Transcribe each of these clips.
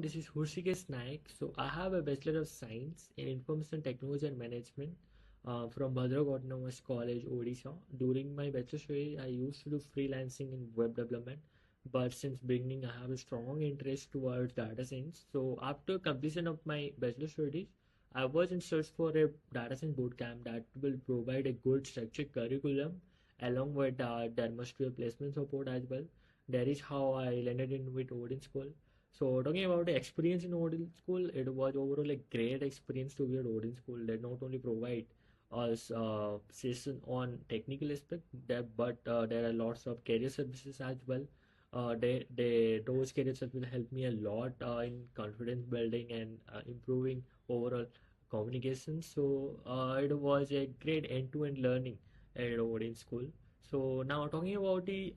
this is Hrushikesh Nayak. So I have a Bachelor of Science in Information Technology and Management from Bhadrag Autonomous College, Odisha. During my bachelor study, I used to do freelancing in web development, but since beginning, I have a strong interest towards data science. So after completion of my bachelor studies, I was in search for a data science bootcamp that will provide a good structured curriculum along with there must be a placement support as well. That is how I landed in with OdinSchool. So talking about the experience in OdinSchool, it was overall a great experience to be at OdinSchool. They not only provide us session on technical aspect, but there are lots of career services as well. Those career services will help me a lot in confidence building and improving overall communication. So it was a great end-to-end learning at OdinSchool. So now talking about the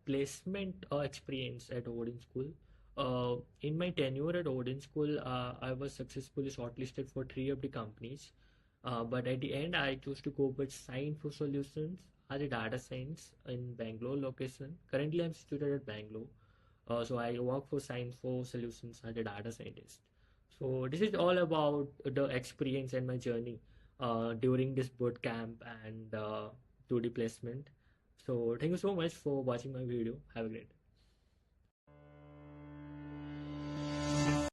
placement experience at OdinSchool. In my tenure at OdinSchool, I was successfully shortlisted for three of the companies. But at the end, I chose to go with Sai Info Solutions as a data science in Bangalore location. Currently, I'm situated at Bangalore. So I work for Sai Info Solutions as a data scientist. So this is all about the experience and my journey during this bootcamp and to the placement. So thank you so much for watching my video. Have a great day.